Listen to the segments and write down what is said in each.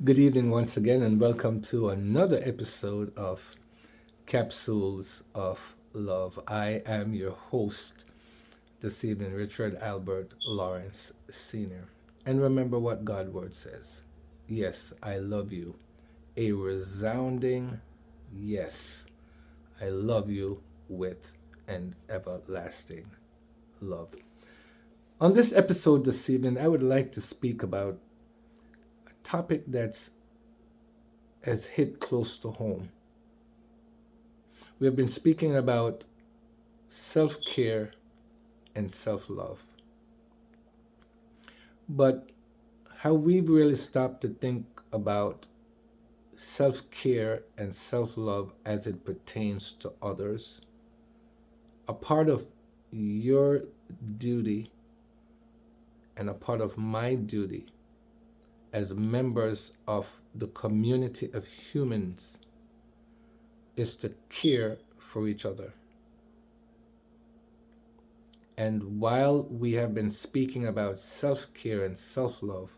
Good evening once again, and welcome to another episode of Capsules of Love. I am your host this evening, Richard Albert Lawrence Sr. And remember what God's word says. Yes, I love you. A resounding yes. I love you with an everlasting love. On this episode this evening, I would like to speak about a topic that's has hit close to home. We have been speaking about self care and self love, but how we've really stopped to think about self care and self love as it pertains to others, a part of your duty and a part of my duty as members of the community of humans is to care for each other. And while we have been speaking about self care and self love,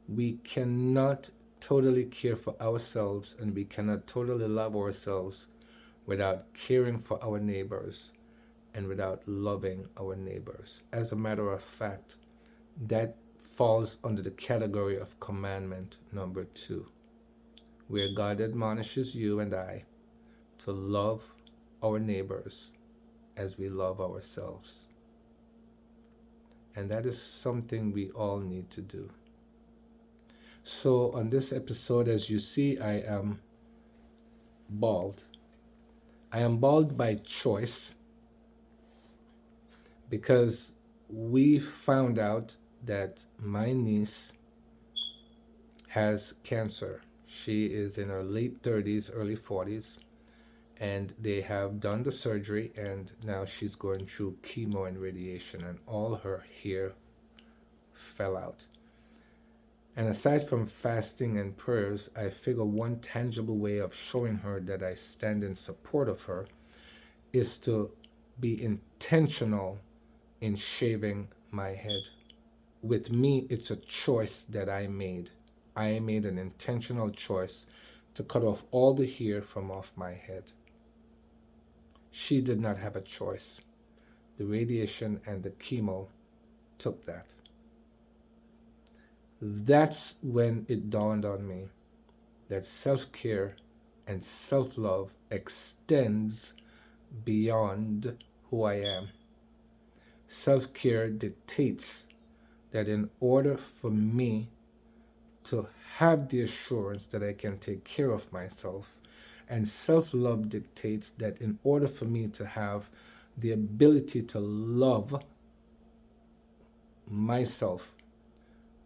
we cannot totally care for ourselves and we cannot totally love ourselves without caring for our neighbors and without loving our neighbors. As a matter of fact, that falls under the category of commandment number 2, where God admonishes you and I to love our neighbors as we love ourselves. And that is something we all need to do. So, on this episode, as you see, I am bald. I am bald by choice because we found out that my niece has cancer. She is in her late 30s, early 40s, and they have done the surgery, and now she's going through chemo and radiation, and all her hair fell out. And aside from fasting and prayers, I figure one tangible way of showing her that I stand in support of her is to be intentional in shaving my head. With me, it's a choice that I made. I made an intentional choice to cut off all the hair from off my head. She did not have a choice. The radiation and the chemo took that. That's when it dawned on me that self-care and self-love extends beyond who I am. Self-care dictates that in order for me to have the assurance that I can take care of myself, and self-love dictates that in order for me to have the ability to love myself,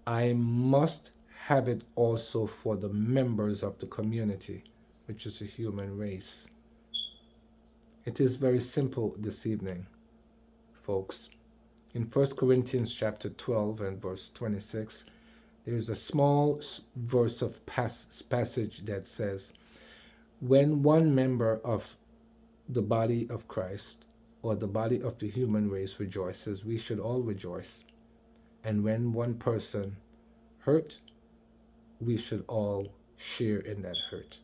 I must have it also for the members of the community, which is a human race. It is very simple this evening, folks. In 1 Corinthians chapter 12 and verse 26, there is a small verse of passage that says, when one member of the body of Christ or the body of the human race rejoices, we should all rejoice. And when one person hurt, we should all share in that hurt.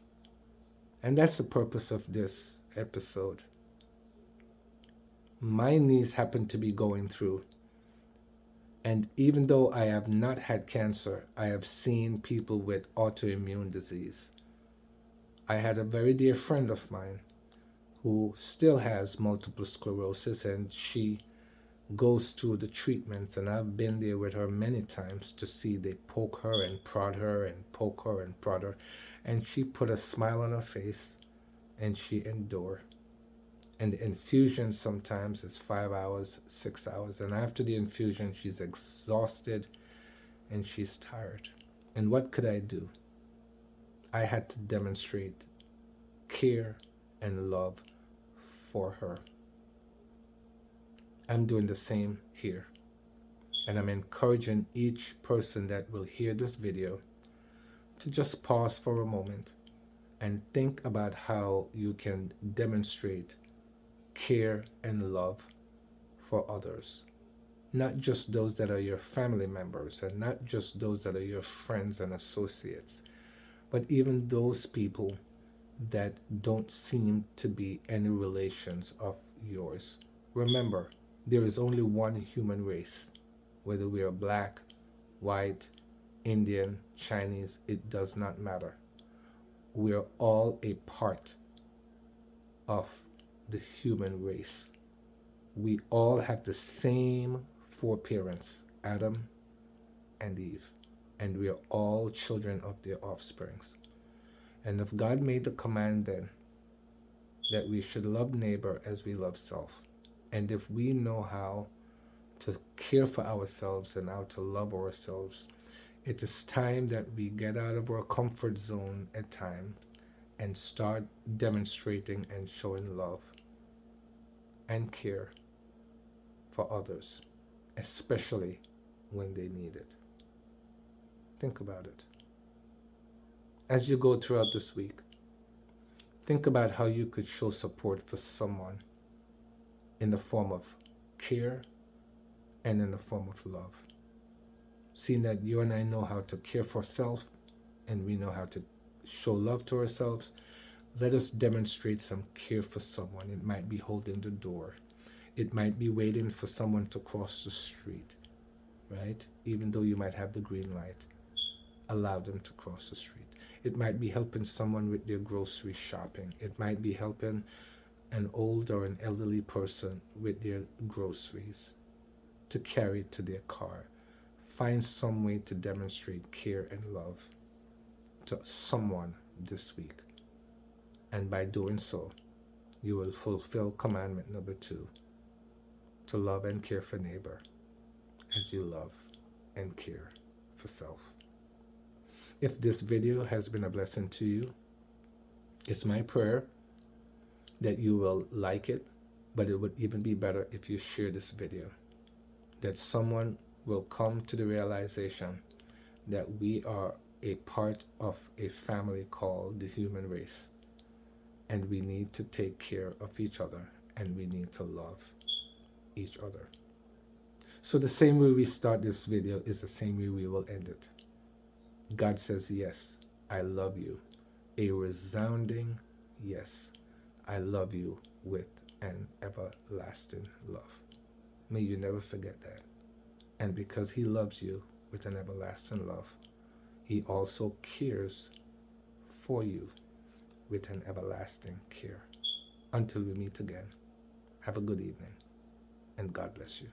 And that's the purpose of this episode. My niece happened to be going through, and even though I have not had cancer, I have seen people with autoimmune disease. I had a very dear friend of mine who still has multiple sclerosis, and she goes through the treatments, and I've been there with her many times to see they poke her and prod her and poke her and prod her, and she put a smile on her face and she endured. And the infusion sometimes is 5 hours, 6 hours, and after the infusion she's exhausted and she's tired. And what could I do? I had to demonstrate care and love for her. I'm doing the same here. And I'm encouraging each person that will hear this video to just pause for a moment and think about how you can demonstrate care and love for others. Not just those that are your family members and not just those that are your friends and associates, But even those people that don't seem to be any relations of yours, remember, there is only one human race. Whether we are black, white, Indian, Chinese, it does not matter. We are all a part of the human race. We all have the same four parents, Adam and Eve, and we are all children of their offsprings. And if God made the command then that we should love neighbor as we love self, and if we know how to care for ourselves and how to love ourselves, it is time that we get out of our comfort zone at time and start demonstrating and showing love and care for others, especially when they need it. Think about it. As you go throughout this week, think about how you could show support for someone in the form of care and in the form of love. Seeing that you and I know how to care for self and we know how to show love to ourselves, let us demonstrate some care for someone. It might be holding the door. It might be waiting for someone to cross the street, right? Even though you might have the green light, allow them to cross the street. It might be helping someone with their grocery shopping. It might be helping an old or an elderly person with their groceries to carry it to their car. Find some way to demonstrate care and love to someone this week. And by doing so, you will fulfill commandment number 2, to love and care for neighbor as you love and care for self. If this video has been a blessing to you, it's my prayer that you will like it, but it would even be better if you share this video, that someone will come to the realization that we are a part of a family called the human race, and we need to take care of each other, and we need to love each other. So the same way we start this video is the same way we will end it. God says, yes, I love you. A resounding yes, I love you with an everlasting love. May you never forget that. And because he loves you with an everlasting love, he also cares for you with an everlasting care. Until we meet again, have a good evening, and God bless you.